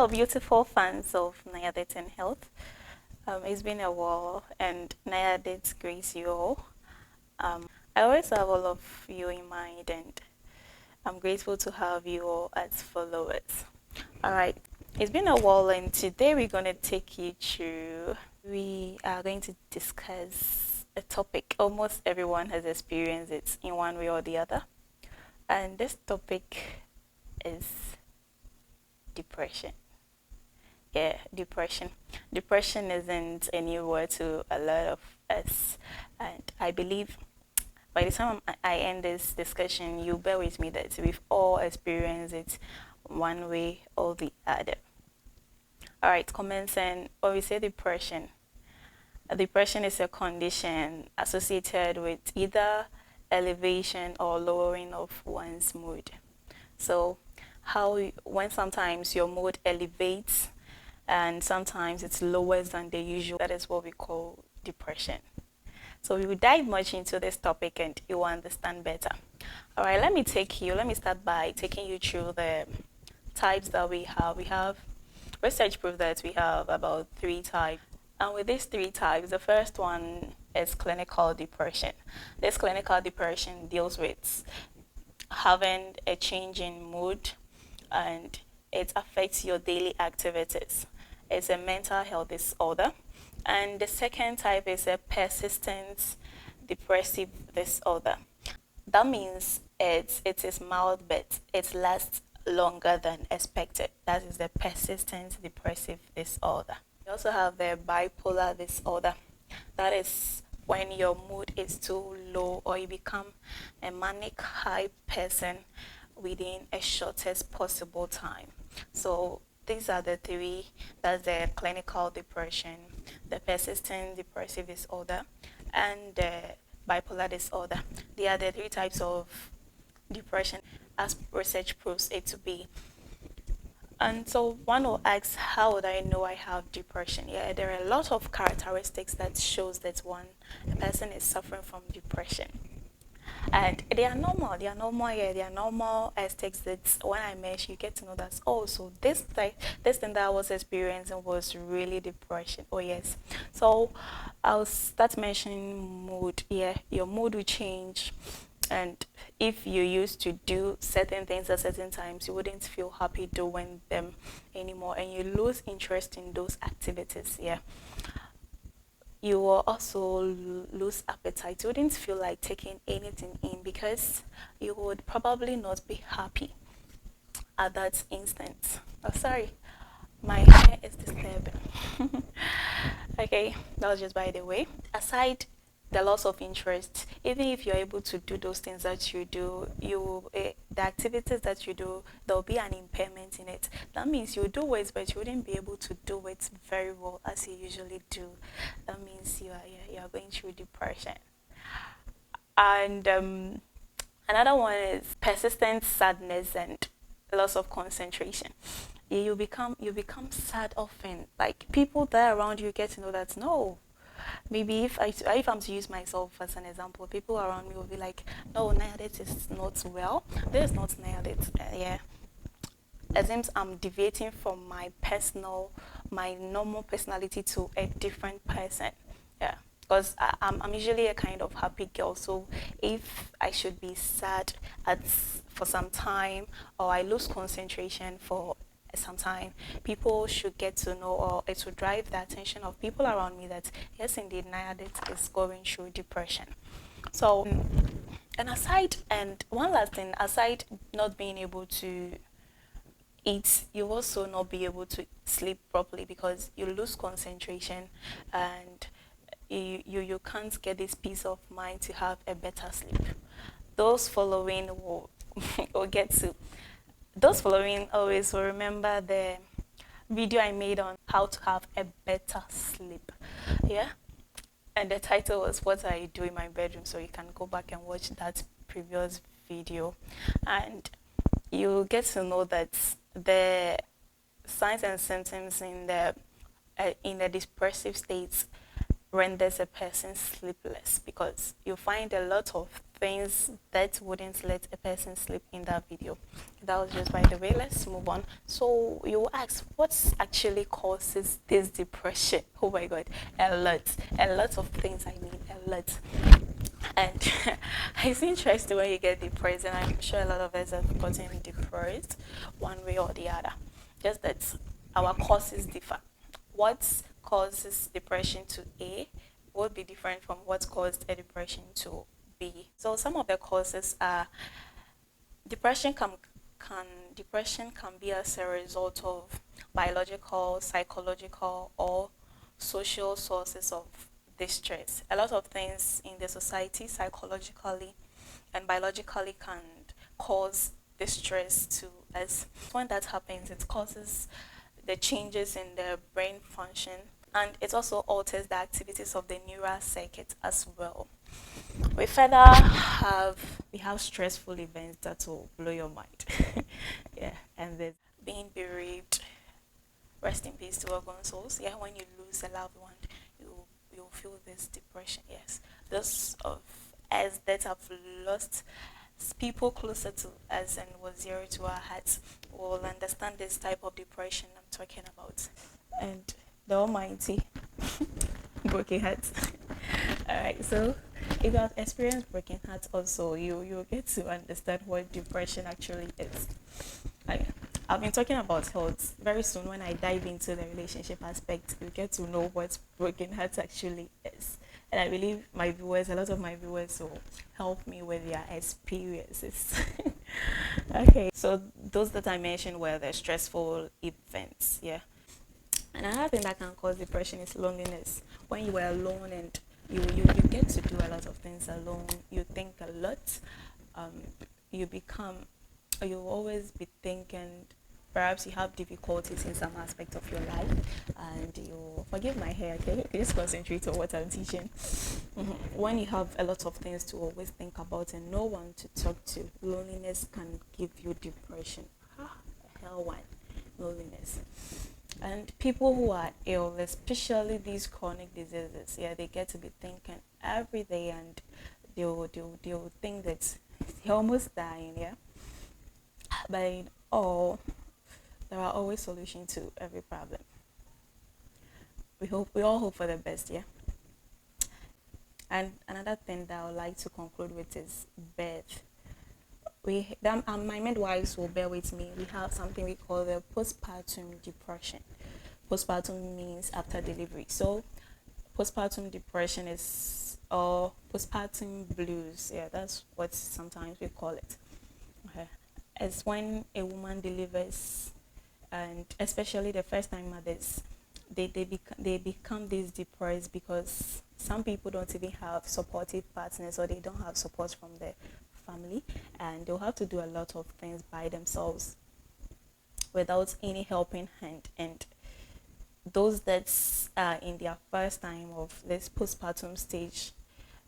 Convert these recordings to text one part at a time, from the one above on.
Hello, beautiful fans of Nayadith and Health. It's been a while, and Nayadith grace you all. I always have all of you in mind, and I'm grateful to have you all as followers. All right, it's been a while, and today we're going to take you through. We are going to discuss a topic almost everyone has experienced it in one way or the other, and this topic is depression. Yeah, depression. Depression isn't a new word to a lot of us, and I believe by the time I end this discussion, you bear with me that we've all experienced it one way or the other. All right, commencing. When we say depression, depression is a condition associated with either elevation or lowering of one's mood. So, when sometimes your mood elevates and sometimes it's lower than the usual, that is what we call depression. So we will dive much into this topic and you will understand better. All right, let me start by taking you through the types that we have. We have research proof that we have about 3 types. And with these 3 types, the first one is clinical depression. This clinical depression deals with having a change in mood and it affects your daily activities. It's a mental health disorder. And the second type is a persistent depressive disorder. That means it is mild, but it lasts longer than expected. That is the persistent depressive disorder. We also have the bipolar disorder. That is when your mood is too low or you become a manic high person within a shortest possible time. So these are the 3. That's the clinical depression, the persistent depressive disorder, and the bipolar disorder. They are the 3 types of depression as research proves it to be. And so one will ask, how would I know I have depression? Yeah, there are a lot of characteristics that shows that a person is suffering from depression. And they are normal, yeah, they are normal aspects that when I mention, you get to know that, oh, so this thing that I was experiencing was really depression. Oh, yes. So I'll start mentioning mood. Yeah, your mood will change. And if you used to do certain things at certain times, you wouldn't feel happy doing them anymore. And you lose interest in those activities. Yeah. You will also lose appetite. You wouldn't feel like taking anything in because you would probably not be happy at that instant. Oh, sorry, my hair is disturbing. Okay, that was just by the way. Aside the loss of interest, even if you're able to do those things that you do, the activities that you do, there'll be an impairment in it. That means you do it, but you wouldn't be able to do it very well as you usually do. That means you are going through depression. And another one is persistent sadness and loss of concentration. You become sad often. Like people there around you get to know that no, maybe if I'm to use myself as an example, people around me will be like, no, Nayadith is not well. This is not Nayadith. Yeah. It seems I'm deviating from my normal personality to a different person. Yeah. Because I'm usually a kind of happy girl. So if I should be sad for some time or I lose concentration for some time, people should get to know, or it will drive the attention of people around me that yes, indeed, Nayadith is going through depression. So, and one last thing, aside not being able to eat, you also not be able to sleep properly because you lose concentration and you can't get this peace of mind to have a better sleep. Those following will get to those following always will remember the video I made on how to have a better sleep. Yeah. And the title was What I Do in My Bedroom. So you can go back and watch that previous video. And you get to know that the signs and symptoms in the depressive states renders a person sleepless because you find a lot of things that wouldn't let a person sleep in that video. That was just by the way. Let's move on. So you will ask, what actually causes this depression? Oh my God, a lot of things. I mean, a lot. And it's interesting when you get depressed, and I'm sure a lot of us have gotten depressed one way or the other. Just that our causes differ. What causes depression to A would be different from what caused a depression to B. So some of the causes are depression can depression can be as a result of biological, psychological, or social sources of distress. A lot of things in the society, psychologically and biologically, can cause distress to us. When that happens, it causes the changes in the brain function, and it also alters the activities of the neural circuit as well. We have stressful events that will blow your mind. Yeah, and there's being bereaved. Rest in peace to our gone souls. Yeah, when you lose a loved one, you you feel this depression. Yes, those of us that have lost people closer to us and was dear to our hearts will understand this type of depression I'm talking about. And the Almighty, broken hearts. All right, so if you have experienced broken hearts, also you get to understand what depression actually is. Like, I've been talking about health. Very soon, when I dive into the relationship aspect, you get to know what broken hearts actually is. And I believe a lot of my viewers will help me with their experiences. Okay, so those that I mentioned were the stressful events. Yeah. And another thing that can cause depression is loneliness. When you are alone and you get to do a lot of things alone, you think a lot, um, you become, you'll always be thinking, perhaps you have difficulties in some aspect of your life, and you forgive my hair, okay? Just concentrate on what I'm teaching. When you have a lot of things to always think about and no one to talk to, loneliness can give you depression. Hell one, loneliness. And people who are ill, especially these chronic diseases, yeah, they get to be thinking every day, and they'll think that they're almost dying, yeah. But in all, there are always solutions to every problem. We all hope for the best, yeah. And another thing that I would like to conclude with is birth. My midwives will bear with me. We have something we call the postpartum depression. Postpartum means after delivery. So postpartum depression is, or postpartum blues. Yeah, that's what sometimes we call it. Okay. It's when a woman delivers, and especially the first time mothers, they become this depressed because some people don't even have supportive partners, or they don't have support from their family, and they'll have to do a lot of things by themselves without any helping hand. And those that are in their first time of this postpartum stage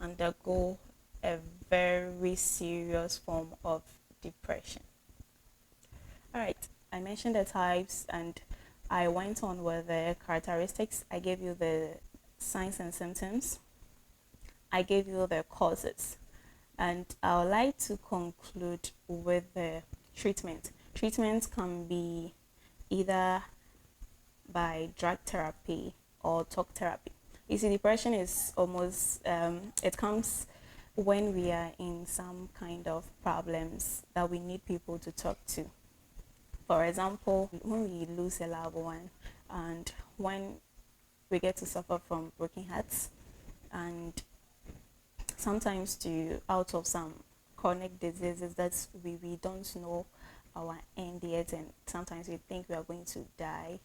undergo a very serious form of depression. All right, I mentioned the types, and I went on with the characteristics. I gave you the signs and symptoms. I gave you the causes. And I would like to conclude with the treatment. Treatment can be either by drug therapy or talk therapy. You see, depression is almost, it comes when we are in some kind of problems that we need people to talk to. For example, when we lose a loved one, and when we get to suffer from broken hearts, and sometimes out of some chronic diseases that we don't know our end yet, and sometimes we think we are going to die.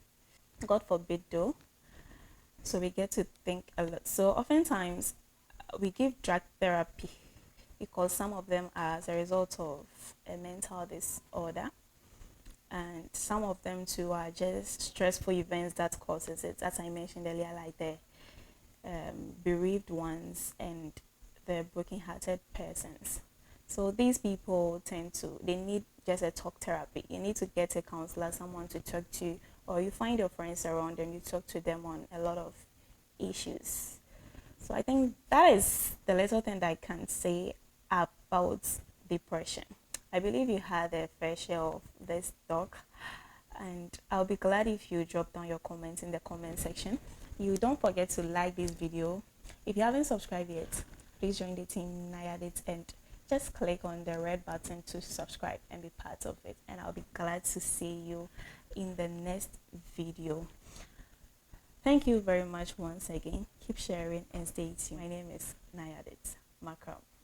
God forbid though. So we get to think a lot. So oftentimes we give drug therapy because some of them are as a result of a mental disorder, and some of them too are just stressful events that causes it, as I mentioned earlier, like the bereaved ones and the broken-hearted persons. So these people they need just a talk therapy. You need to get a counselor, someone to talk to, or you find your friends around and you talk to them on a lot of issues. So I think that is the little thing that I can say about depression. I believe you had a fair share of this talk, and I'll be glad if you drop down your comments in the comment section. You don't forget to like this video. If you haven't subscribed yet, please join the Team Nayadith and just click on the red button to subscribe and be part of it. And I'll be glad to see you in the next video. Thank you very much once again. Keep sharing and stay tuned. My name is Nayadith. Macron.